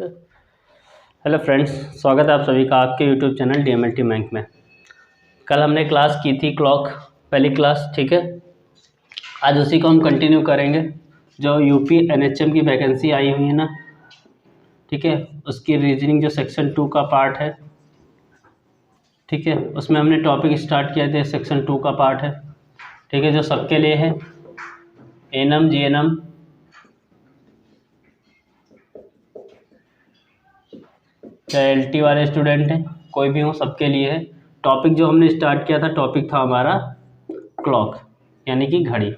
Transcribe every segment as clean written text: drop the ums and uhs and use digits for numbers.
Hello friends, स्वागत है आप सभी का आपके यूट्यूब चैनल DMLT बैंक में। कल हमने क्लास की थी क्लॉक, पहली क्लास, ठीक है। आज उसी को हम कंटिन्यू करेंगे। जो यूपी NHM की वैकेंसी आई हुई है ना, ठीक है, उसकी रीजनिंग जो सेक्शन 2 का पार्ट है, ठीक है, उसमें हमने टॉपिक स्टार्ट किया था। सेक्शन 2 का पार्ट है, ठीक है, जो सबके लिए है। ANM GNM चाहे LT वाले स्टूडेंट हैं, कोई भी हो, सबके लिए है। टॉपिक जो हमने स्टार्ट किया था, टॉपिक था हमारा क्लॉक, यानी कि घड़ी,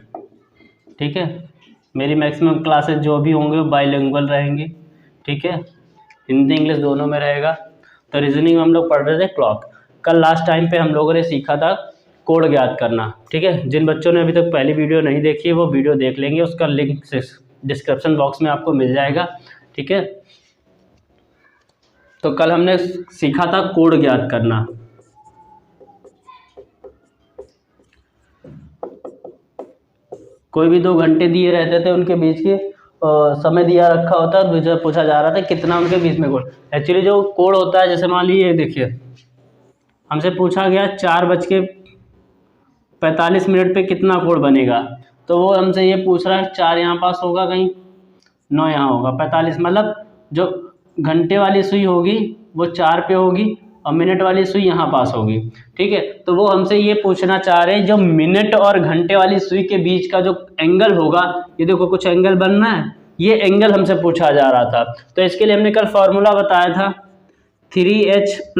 ठीक है। मेरी मैक्सिमम क्लासेस जो भी होंगे वो बाइलिंगुअल रहेंगी, ठीक है, हिंदी इंग्लिश दोनों में रहेगा। तो रीजनिंग में हम लोग पढ़ रहे थे क्लॉक। कल लास्ट टाइम पे हम लोगों ने सीखा था कोड ज्ञात करना, ठीक है। जिन बच्चों ने अभी तक पहली वीडियो नहीं देखी है वो वीडियो देख लेंगे, उसका लिंक डिस्क्रिप्शन बॉक्स में आपको मिल जाएगा, ठीक है। तो कल हमने सीखा था कोड ज्ञात करना। कोई भी 2 घंटे दिए रहते थे, उनके बीच के समय दिया रखा होता है, और पूछा जा रहा था कितना उनके बीच में कोड। एक्चुअली जो कोड होता है, जैसे मान लीजिए देखिए, हमसे पूछा गया 4:45 पे कितना कोड बनेगा। तो वो हमसे ये पूछ रहा है 4 यहाँ पास होगा, कहीं 9 यहाँ होगा, 45, मतलब जो घंटे वाली सुई होगी वो 4 पे होगी और मिनट वाली सुई यहाँ पास होगी, ठीक है। तो वो हमसे ये पूछना चाह रहे हैं जो मिनट और घंटे वाली सुई के बीच का जो एंगल होगा, ये देखो कुछ एंगल बनना है, ये एंगल हमसे पूछा जा रहा था। तो इसके लिए हमने कल फॉर्मूला बताया था 3h +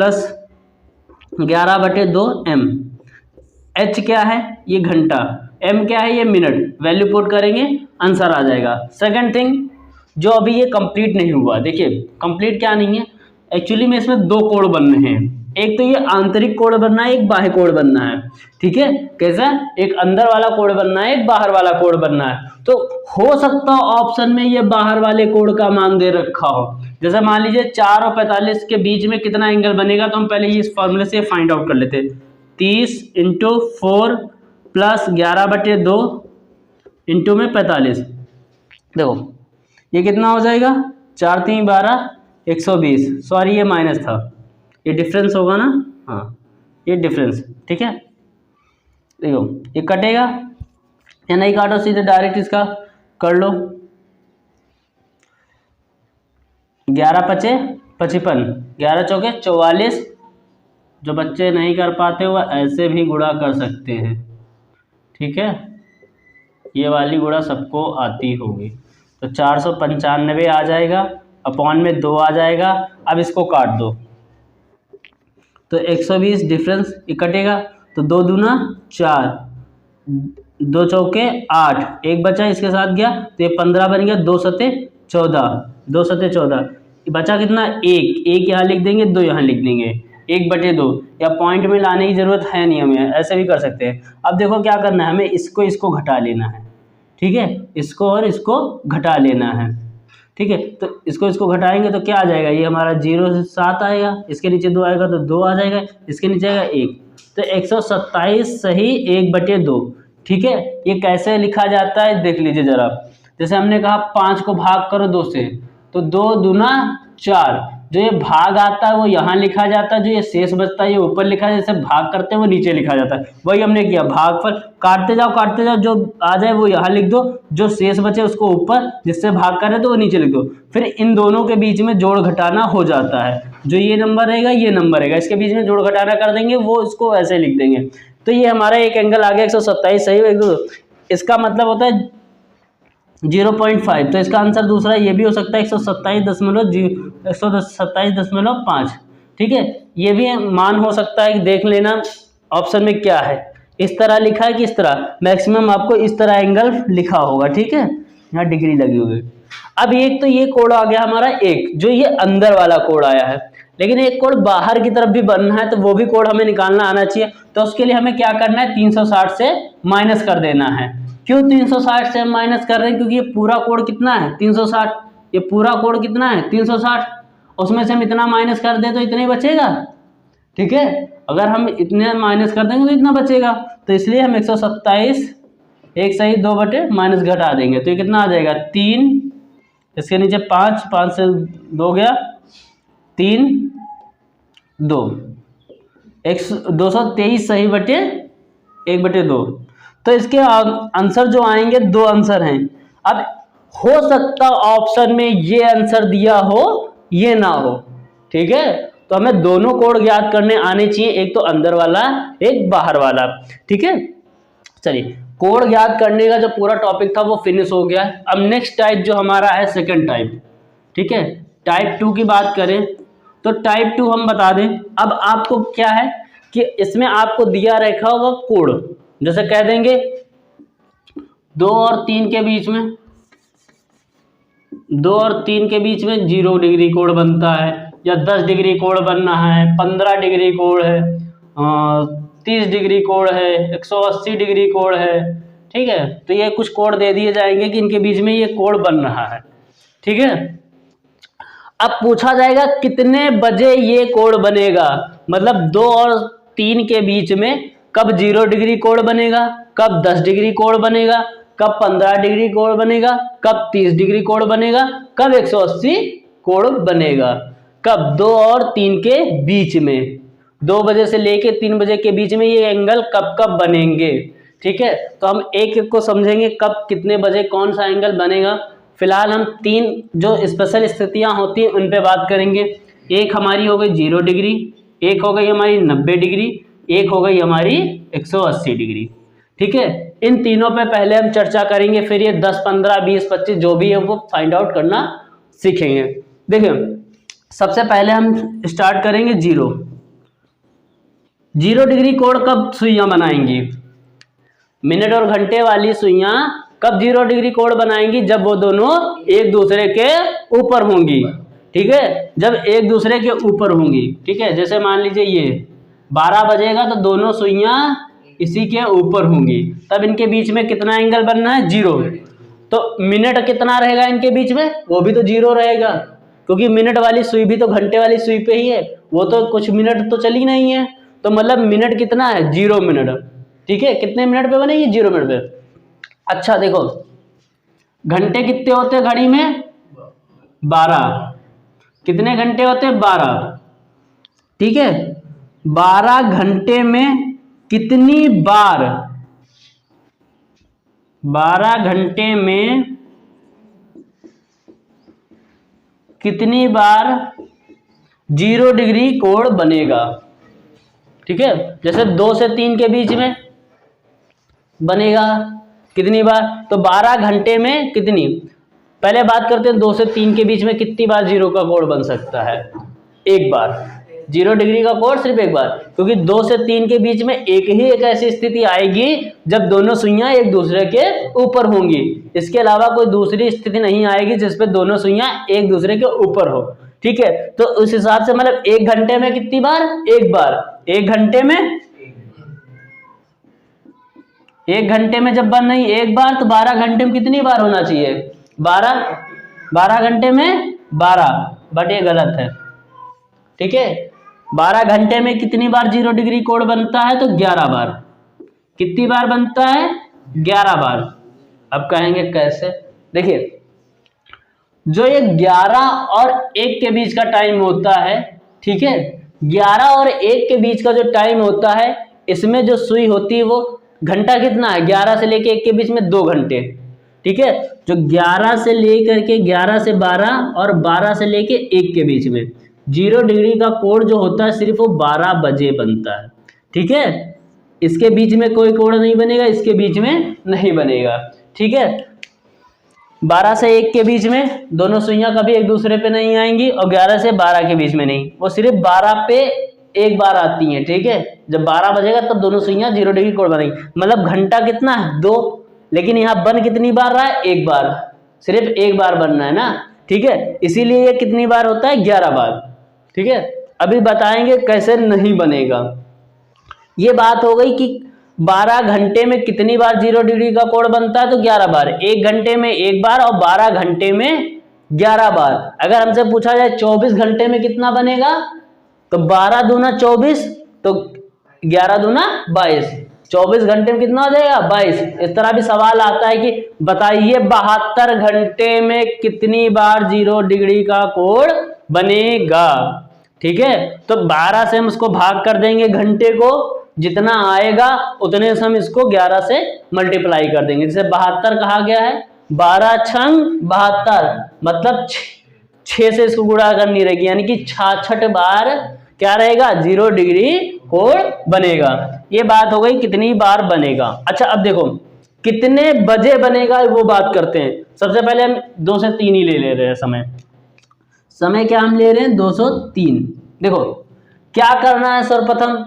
11/2m। h क्या है, ये घंटा, m क्या है, ये मिनट। वैल्यू पुट करेंगे, आंसर आ जाएगा। सेकंड थिंग, जो अभी ये कंप्लीट नहीं हुआ, देखिए कंप्लीट क्या नहीं है, एक्चुअली में इसमें 2 कोड बनने हैं। एक तो ये आंतरिक कोड बनना है, एक बाह्य कोड बनना है, ठीक है। कैसा, एक अंदर वाला कोड बनना है, एक बाहर वाला कोड बनना है। तो हो सकता ऑप्शन में ये बाहर वाले कोड का मान दे रखा हो। जैसे मान लीजिए 4 और 45 के बीच में कितना एंगल बनेगा, तो हम पहले ही इस फॉर्मूले से फाइंड आउट कर लेते। 30 × 4 + 11/2 इंटू में 45। देखो ये कितना हो जाएगा, 4 × 3 = 12, 120। सॉरी ये माइनस था, ये डिफरेंस होगा ना, हाँ ये डिफरेंस, ठीक है। देखो ये कटेगा या नहीं, काटो, सीधे डायरेक्ट इसका कर लो। 11 × 5 = 55, 11 × 4 = 44। जो बच्चे नहीं कर पाते वो ऐसे भी गुणा कर सकते हैं, ठीक है। ये वाली गुणा सबको आती होगी। तो 495 आ जाएगा, अपॉन में 2 आ जाएगा। अब इसको काट दो तो 120 डिफरेंस कटेगा, तो 2 दूना 4, 2 चौके 8, एक बचा इसके साथ गया, तो ये 15 बन गया। 2 सते 14, 2 सते 14, बचा कितना, 1 यहाँ लिख देंगे, 2 यहाँ लिख देंगे, 1/2। या पॉइंट में लाने की जरूरत है नहीं, हमें ऐसे भी कर सकते हैं। अब देखो क्या करना है, हमें इसको घटा लेना है, ठीक है, इसको और इसको घटा लेना है, ठीक है। तो इसको घटाएंगे तो क्या आ जाएगा, ये हमारा 0 से 7 आएगा, इसके नीचे 2 आएगा तो 2 आ जाएगा, इसके नीचे आएगा 1, तो 127 सही 1/2, ठीक है। ये कैसे लिखा जाता है देख लीजिए जरा। जैसे हमने कहा 5 को भाग करो 2 से, तो 2 दूना 4, जो ये भाग आता है वो यहाँ लिखा जाता है, जो ये शेष बचता है ये ऊपर लिखा है, जैसे भाग करते हैं वो नीचे लिखा जाता है। वही हमने किया, भाग पर काटते जाओ, जो आ जाए वो यहाँ लिख दो, जो शेष बचे उसको ऊपर, जिससे भाग कर रहे तो वो नीचे लिख दो। फिर इन दोनों के बीच में जोड़ घटाना हो जाता है, जो ये नंबर रहेगा ये नंबर रहेगा, इसके बीच में जोड़ घटाना कर देंगे, वो इसको ऐसे लिख देंगे। तो ये हमारा एक एंगल आ गया 127 सही, इसका मतलब होता है 0.5। तो इसका आंसर दूसरा ये भी हो सकता है 127.5, ठीक है। ये भी मान हो सकता है, देख लेना ऑप्शन में क्या है, इस तरह लिखा है कि इस तरह, मैक्सिमम आपको इस तरह एंगल लिखा होगा, ठीक है, यहाँ डिग्री लगी हुई। अब एक तो ये कोड आ गया हमारा, एक जो ये अंदर वाला कोड आया है, लेकिन एक कोड बाहर की तरफ भी बनना है, तो वो भी कोड हमें निकालना आना चाहिए। तो उसके लिए हमें क्या करना है, 360 से माइनस कर देना है। क्यों 360 से हम माइनस कर रहे हैं, क्योंकि ये पूरा कोड कितना है 360, ये पूरा कोड कितना है 360, उसमें से हम इतना माइनस कर दें तो इतना ही बचेगा, ठीक है। अगर हम इतने माइनस कर देंगे तो इतना बचेगा, तो इसलिए हम 127 1 सही 2 बटे माइनस घटा देंगे, तो ये कितना आ जाएगा 3 इसके नीचे 5, 5 से 2 गया 3, 2, 223 सही बटे 1/2। तो इसके आंसर जो आएंगे 2 आंसर हैं। अब हो सकता ऑप्शन में ये आंसर दिया हो ये ना हो, ठीक है, तो हमें दोनों कोड ज्ञात करने आने चाहिए, एक तो अंदर वाला एक बाहर वाला, ठीक है। चलिए कोड ज्ञात करने का जो पूरा टॉपिक था वो फिनिश हो गया। अब नेक्स्ट टाइप जो हमारा है सेकंड टाइप, ठीक है। टाइप 2 की बात करें तो टाइप 2 हम बता दें। अब आपको क्या है कि इसमें आपको दिया रखा होगा कोड, जैसे कह देंगे 2 और 3 के बीच में 2 और 3 के बीच में 0 डिग्री कोण बनता है, या 10 डिग्री कोण बनना है, 15 डिग्री कोण है, 30 डिग्री कोण है, 180 डिग्री कोण है, ठीक है। तो ये कुछ कोण दे दिए जाएंगे कि इनके बीच में ये कोण बन रहा है, ठीक है। अब पूछा जाएगा कितने बजे ये कोण बनेगा, मतलब 2 और 3 के बीच में कब 0 डिग्री कोण बनेगा, कब 10 डिग्री कोण बनेगा, कब 15 डिग्री कोण बनेगा, कब 30 डिग्री कोण बनेगा, कब 180 कोण बनेगा, कब 2 और 3 के बीच में, 2 बजे से लेके 3 बजे के बीच में ये एंगल कब कब बनेंगे, ठीक है। तो हम एक एक को समझेंगे कब कितने बजे कौन सा एंगल बनेगा। फिलहाल हम 3 जो स्पेशल स्थितियां होती हैं उन पे बात करेंगे। एक हमारी हो गई 0 डिग्री, एक हो गई हमारी 90 डिग्री, एक हो गई हमारी 180 डिग्री, ठीक है। इन तीनों पे पहले हम चर्चा करेंगे, फिर ये 10, 15, 20, 25 जो भी है वो फाइंड आउट करना सीखेंगे। देखिए सबसे पहले हम स्टार्ट करेंगे 0 डिग्री कोण कब सुइयां बनाएंगी, मिनट और घंटे वाली सुइयां कब 0 डिग्री कोण बनाएंगी, जब वो दोनों एक दूसरे के ऊपर होंगी, ठीक है, जब एक दूसरे के ऊपर होंगी, ठीक है। जैसे मान लीजिए ये 12 बजेगा तो दोनों सुइयां इसी के ऊपर होंगी, तब इनके बीच में कितना एंगल बनना है 0। तो मिनट कितना रहेगा इनके बीच में, वो भी तो 0 रहेगा, क्योंकि मिनट वाली सुई भी तो घंटे वाली सुई पे ही है, वो तो कुछ मिनट तो चली नहीं है, तो मतलब मिनट कितना है 0 मिनट, ठीक है। कितने मिनट पे बनेगी 0 मिनट पे। अच्छा देखो घंटे कितने होते हैं घड़ी में 12, कितने घंटे होते हैं 12, ठीक है। 12 घंटे में कितनी बार, 12 घंटे में कितनी बार 0 डिग्री कोण बनेगा, ठीक है। जैसे 2 से 3 के बीच में बनेगा कितनी बार, तो 12 घंटे में कितनी, पहले बात करते हैं 2 से 3 के बीच में कितनी बार 0 का कोण बन सकता है, एक बार 0 डिग्री का कोण सिर्फ एक बार, क्योंकि 2 से 3 के बीच में एक ऐसी स्थिति आएगी जब दोनों सुइयां एक दूसरे के ऊपर होंगी, इसके अलावा कोई दूसरी स्थिति नहीं आएगी जिसपे दोनों सुइयां एक दूसरे के ऊपर हो, ठीक है। तो उस हिसाब से मतलब 1 घंटे में कितनी बार, एक बार, 1 घंटे में, 1 घंटे में जब बन रही एक बार, तो 12 घंटे में कितनी बार होना चाहिए 12 घंटे में 12, बट ये गलत है, ठीक है। 12 घंटे में कितनी बार 0 डिग्री कोण बनता है, तो 11 बार, कितनी बार बनता है 11 बार। अब कहेंगे कैसे, देखिए जो ये 11 और 1 के बीच का टाइम होता है, ठीक है, 11 और 1 के बीच का जो टाइम होता है, इसमें जो सुई होती है वो घंटा कितना है, 11 से लेके 1 के बीच में 2 घंटे, ठीक है। जो 11 से लेकर के 11 से 12 और 12 से लेके 1 के बीच में 0 डिग्री का कोण जो होता है सिर्फ वो 12 बजे बनता है, ठीक है। इसके बीच में कोई कोण नहीं बनेगा, इसके बीच में नहीं बनेगा, ठीक है। 12 से 1 के बीच में दोनों सुइयां कभी एक दूसरे पे नहीं आएंगी, और 11 से 12 के बीच में नहीं, वो सिर्फ 12 पे एक बार आती हैं, ठीक है। जब 12 बजेगा तब दोनों सुइयां 0 डिग्री कोण बनेगी, मतलब घंटा कितना है 2, लेकिन यहाँ बन कितनी बार रहा है, एक बार, सिर्फ एक बार बनना है ना, ठीक है। इसीलिए ये कितनी बार होता है 11 बार, ठीक है। अभी बताएंगे कैसे नहीं बनेगा। ये बात हो गई कि 12 घंटे में कितनी बार 0 डिग्री का कोण बनता है, तो 11 बार, 1 घंटे में एक बार और 12 घंटे में 11 बार। अगर हमसे पूछा जाए 24 घंटे में कितना बनेगा, तो 12 दूना 24, तो 11 दूना 22, 24 घंटे में कितना हो जाएगा 22। इस तरह भी सवाल आता है कि बताइए 72 घंटे में कितनी बार 0 डिग्री का कोण बनेगा। ठीक है, तो 12 से हम उसको भाग कर देंगे, घंटे को जितना आएगा उतने से हम इसको 11 से मल्टीप्लाई कर देंगे। जैसे 72 कहा गया है, 12 छंग 72, मतलब 6 से इसको गुणा करनी रहेगी, यानी कि 66 बार क्या रहेगा 0 डिग्री कोण बनेगा। ये बात हो गई कितनी बार बनेगा। अच्छा अब देखो कितने बजे बनेगा वो बात करते हैं। सबसे पहले हम 2 से 3 ही ले रहे हैं समय क्या हम ले रहे हैं 203। देखो क्या करना है, सर्वप्रथम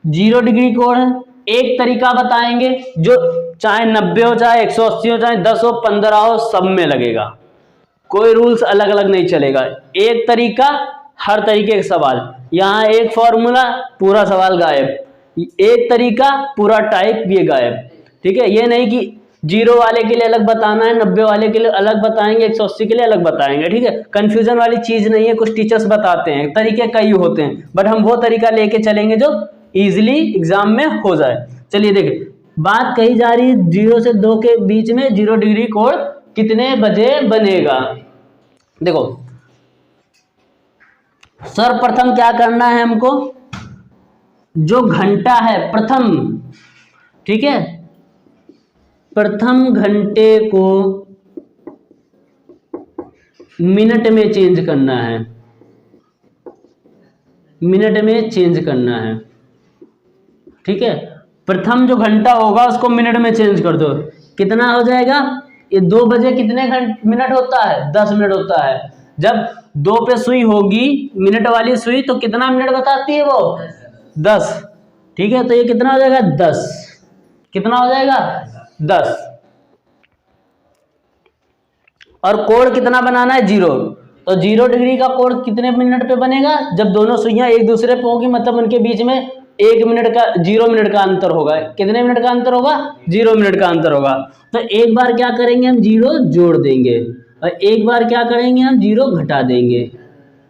0 डिग्री कोण है, एक तरीका बताएंगे जो चाहे 90 हो, चाहे 180 हो, चाहे 10 हो, 15 हो, सब में लगेगा, कोई रूल्स अलग अलग नहीं चलेगा। एक तरीका हर तरीके के सवाल, यहाँ एक फॉर्मूला पूरा सवाल गायब, एक तरीका पूरा टाइप ये गायब। ठीक है, ये नहीं कि 0 वाले के लिए अलग बताना है, 90 वाले के लिए अलग बताएंगे, 180 के लिए अलग बताएंगे। ठीक है, कंफ्यूजन वाली चीज नहीं है। कुछ टीचर्स बताते हैं, तरीके कई होते हैं, बट हम वो तरीका लेके चलेंगे जो इजीली एग्जाम में हो जाए। चलिए देखिए, बात कही जा रही है 0 से 2 के बीच में 0 डिग्री कोण कितने बजे बनेगा। देखो सर्वप्रथम क्या करना है हमको, जो घंटा है प्रथम, ठीक है, प्रथम घंटे को मिनट में चेंज करना है, मिनट में चेंज करना है। ठीक है, प्रथम जो घंटा होगा उसको मिनट में चेंज कर दो, कितना हो जाएगा, ये 2 बजे कितने मिनट होता है 10 मिनट होता है। जब 2 पे सुई होगी मिनट वाली सुई तो कितना मिनट बताती है वो 10। ठीक है, तो ये कितना हो जाएगा 10, कितना हो जाएगा 10। और कोण कितना बनाना है 0, तो 0 डिग्री का कोण कितने मिनट पे बनेगा, जब दोनों सुइयां एक दूसरे पे होगी, मतलब उनके बीच में 1 मिनट का 0 मिनट का अंतर होगा। कितने मिनट का अंतर होगा 0 मिनट का अंतर होगा। तो एक बार क्या करेंगे हम 0 जोड़ देंगे और एक बार क्या करेंगे हम 0 घटा देंगे।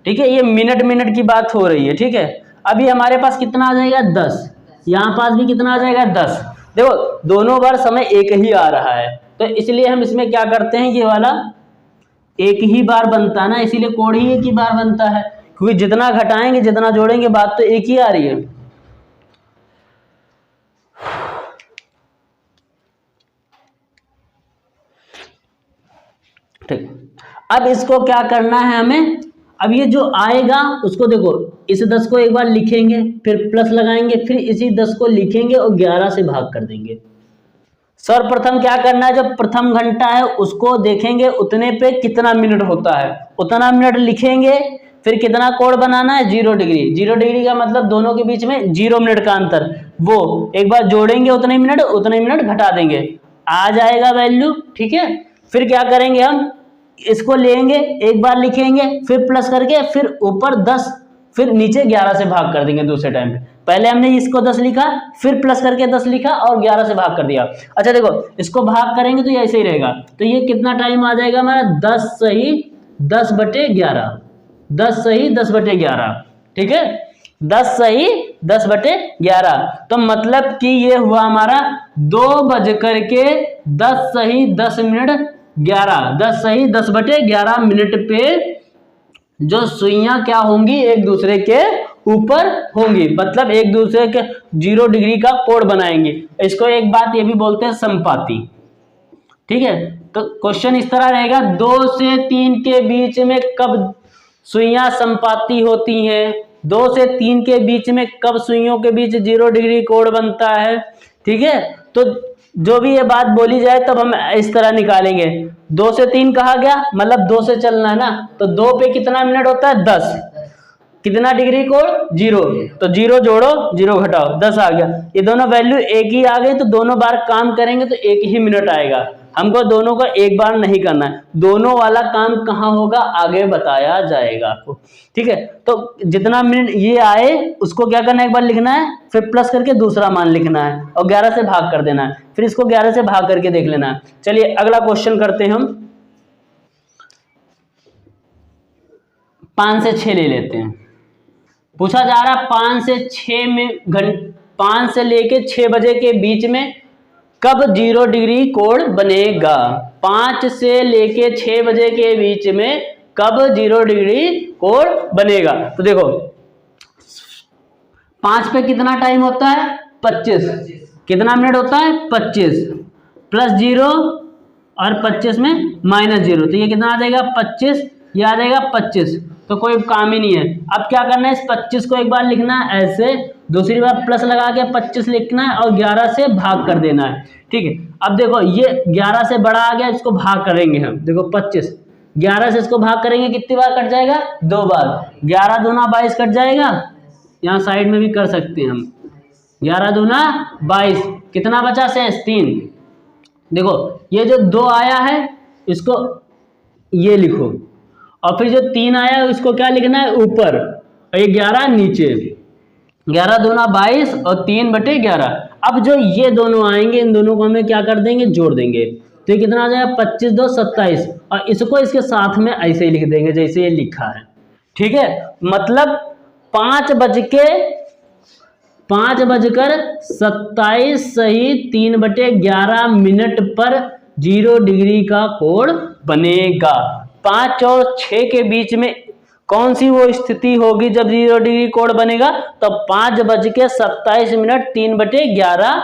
ठीक है, ये मिनट मिनट की बात हो रही है। ठीक है, अभी हमारे पास कितना आ जाएगा 10, यहाँ पास भी कितना आ जाएगा 10। देखो दोनों बार समय एक ही आ रहा है, तो इसलिए हम इसमें क्या करते हैं, ये वाला एक ही बार बनता है ना, इसीलिए कोण ही एक ही बार बनता है, क्योंकि जितना घटाएंगे जितना जोड़ेंगे बात तो एक ही आ रही है। ठीक, अब इसको क्या करना है हमें, अब ये जो आएगा उसको देखो, इस 10 को एक बार लिखेंगे, फिर प्लस लगाएंगे, फिर इसी 10 को लिखेंगे और 11 से भाग कर देंगे। सर्वप्रथम क्या करना है, जब प्रथम घंटा है उसको देखेंगे उतने पे कितना मिनट होता है, उतना मिनट लिखेंगे, फिर कितना कोण बनाना है 0 डिग्री। 0 डिग्री का मतलब दोनों के बीच में 0 मिनट का अंतर, वो एक बार जोड़ेंगे उतने मिनट घटा देंगे, आ जाएगा वैल्यू। ठीक है, फिर क्या करेंगे हम इसको लेंगे, एक बार लिखेंगे, फिर प्लस करके, फिर ऊपर 10, फिर नीचे 11 से भाग कर देंगे दूसरे टाइम पे। पहले हमने इसको 10 लिखा, फिर प्लस करके 10 लिखा और 11 से भाग कर दिया। अच्छा देखो इसको भाग करेंगे तो ये ऐसे ही रहेगा, तो ये कितना टाइम आ जाएगा हमारा 10 सही 10/11, 10 सही 10/11। ठीक है, 10 सही 10/11, तो मतलब कि ये हुआ हमारा 2:10 सही 10 मिनट 11, 10 सही 10/11 मिनट पे जो सुइयां क्या होंगी एक दूसरे के ऊपर होंगी, मतलब एक दूसरे के 0 डिग्री का कोण बनाएंगे। इसको एक बात ये भी बोलते हैं संपाती। ठीक है, तो क्वेश्चन इस तरह रहेगा, 2 से 3 के बीच में कब सुइयां संपाती होती हैं, 2 से 3 के बीच में कब सुइयों के बीच 0 डिग्री कोण बनता है। ठीक है, तो जो भी ये बात बोली जाए तब हम इस तरह निकालेंगे, 2 से 3 कहा गया मतलब 2 से चलना है ना, तो 2 पे कितना मिनट होता है 10, कितना डिग्री कोण 0, तो 0 जोड़ो 0 घटाओ 10 आ गया। ये दोनों वैल्यू एक ही आ गई, तो दोनों बार काम करेंगे तो एक ही मिनट आएगा। हमको दोनों का एक बार नहीं करना है, दोनों वाला काम कहाँ होगा आगे बताया जाएगा आपको। ठीक है, तो जितना मिनट ये आए उसको क्या करना है, एक बार लिखना है, फिर प्लस करके दूसरा मान लिखना है और 11 से भाग कर देना है, फिर इसको 11 से भाग करके देख लेना है। चलिए अगला क्वेश्चन करते हैं हम, 5 से 6 ले लेते हैं। पूछा जा रहा 5 से 6 में 5 से लेके 6 बजे के बीच में कब 0 डिग्री कोण बनेगा? 5 से लेके 6 बजे के बीच में कब 0 डिग्री कोण बनेगा? तो देखो 5 पे कितना टाइम होता है? 25। कितना मिनट होता है? 25 प्लस 0 और 25 में -0, तो ये कितना आ जाएगा? 25। ये आ जाएगा 25। तो कोई काम ही नहीं है। अब क्या करना है, इस 25 को एक बार लिखना है ऐसे, दूसरी बार प्लस लगा के 25 लिखना है और 11 से भाग कर देना है। ठीक है, अब देखो ये 11 से बड़ा आ गया, इसको भाग करेंगे हम। देखो 25, 11 से इसको भाग करेंगे, कितनी बार कट जाएगा? 2 बार। 11 दूना 22 कट जाएगा। यहाँ साइड में भी कर सकते हैं हम, 11 दूना 22, कितना बचा? शेष 3। देखो ये जो 2 आया है इसको ये लिखो, और फिर जो 3 आया है इसको क्या लिखना है? ऊपर, और ये 11 नीचे। 11 दूना 22 और 3/11। अब जो ये दोनों आएंगे, इन दोनों को हमें क्या कर देंगे? जोड़ देंगे। तो ये कितना आ जाएगा? 25 2 27, और इसको इसके साथ में ऐसे ही लिख देंगे जैसे ये लिखा है। ठीक है, मतलब 5:27 सही 3/11 मिनट पर 0 डिग्री का कोण बनेगा। 5 और 6 के बीच में कौन सी वो स्थिति होगी जब 0 डिग्री कोण बनेगा? तो 5:27 3/11,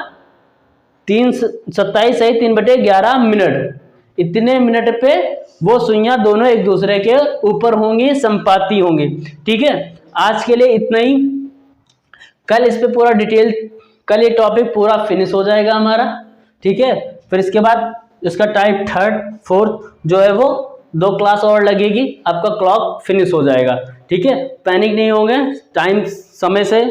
27 सही 3/11 मिनट, इतने मिनट पे वो सुइयां दोनों एक दूसरे के ऊपर होंगी, संपाती होंगी। ठीक है, आज के लिए इतना ही। कल इस पे पूरा डिटेल, कल ये टॉपिक पूरा फिनिश हो जाएगा हमारा। ठीक है, फिर इसके बाद इसका टाइप 3rd 4th जो है वो 2 क्लास और लगेगी, आपका क्लॉक फिनिश हो जाएगा। ठीक है, पैनिक नहीं होंगे, टाइम समय से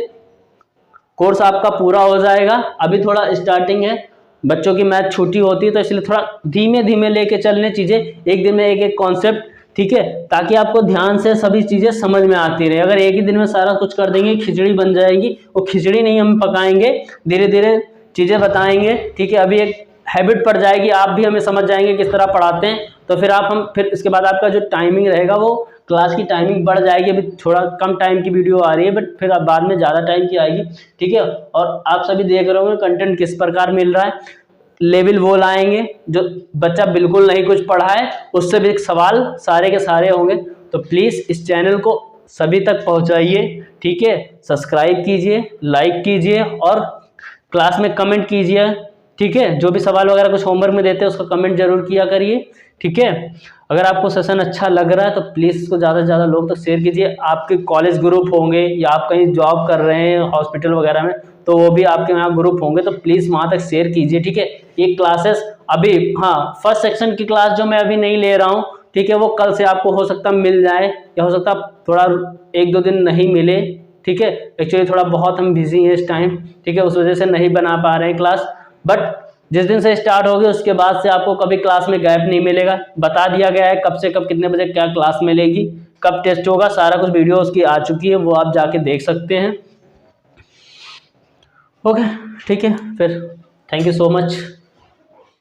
कोर्स आपका पूरा हो जाएगा। अभी थोड़ा स्टार्टिंग है, बच्चों की मैथ छुट्टी होती है, तो इसलिए थोड़ा धीमे धीमे लेके चलने चीज़ें, एक दिन में एक कॉन्सेप्ट। ठीक है, ताकि आपको ध्यान से सभी चीज़ें समझ में आती रहे। अगर एक ही दिन में सारा कुछ कर देंगे, खिचड़ी बन जाएगी। वो खिचड़ी नहीं हम पकाएंगे, धीरे धीरे चीज़ें बताएंगे। ठीक है, अभी एक हैबिट पड़ जाएगी, आप भी हमें समझ जाएंगे किस तरह पढ़ाते हैं, तो फिर इसके बाद आपका जो टाइमिंग रहेगा वो क्लास की टाइमिंग बढ़ जाएगी। अभी थोड़ा कम टाइम की वीडियो आ रही है, बट फिर अब बाद में ज़्यादा टाइम की आएगी। ठीक है, और आप सभी देख रहे होंगे कंटेंट किस प्रकार मिल रहा है। लेवल वो लाएंगे जो बच्चा बिल्कुल नहीं कुछ पढ़ा है, उससे भी सवाल सारे के सारे होंगे। तो प्लीज़ इस चैनल को सभी तक पहुंचाइए। ठीक है, सब्सक्राइब कीजिए, लाइक कीजिए और क्लास में कमेंट कीजिए। ठीक है, जो भी सवाल वगैरह कुछ होमवर्क में देते हैं उसका कमेंट जरूर किया करिए। ठीक है, अगर आपको सेशन अच्छा लग रहा है तो प्लीज़ इसको ज़्यादा से ज़्यादा लोग तक शेयर कीजिए। आपके कॉलेज ग्रुप होंगे या आप कहीं जॉब कर रहे हैं हॉस्पिटल वगैरह में, तो वो भी आपके वहाँ ग्रुप होंगे, तो प्लीज़ वहाँ तक शेयर कीजिए। ठीक है, ये क्लासेस अभी, हाँ, फर्स्ट सेक्शन की क्लास जो मैं अभी नहीं ले रहा हूँ, ठीक है, वो कल से आपको हो सकता मिल जाए, या हो सकता थोड़ा 1-2 दिन नहीं मिले। ठीक है, एक्चुअली थोड़ा बहुत हम बिजी हैं इस टाइम। ठीक है, उस वजह से नहीं बना पा रहे हैं क्लास, बट जिस दिन से स्टार्ट होगी उसके बाद से आपको कभी क्लास में गैप नहीं मिलेगा। बता दिया गया है कब से कब कितने बजे क्या क्लास मिलेगी, कब टेस्ट होगा, सारा कुछ वीडियो उसकी आ चुकी है, वो आप जाके देख सकते हैं। ओके, ठीक है, फिर थैंक यू सो मच।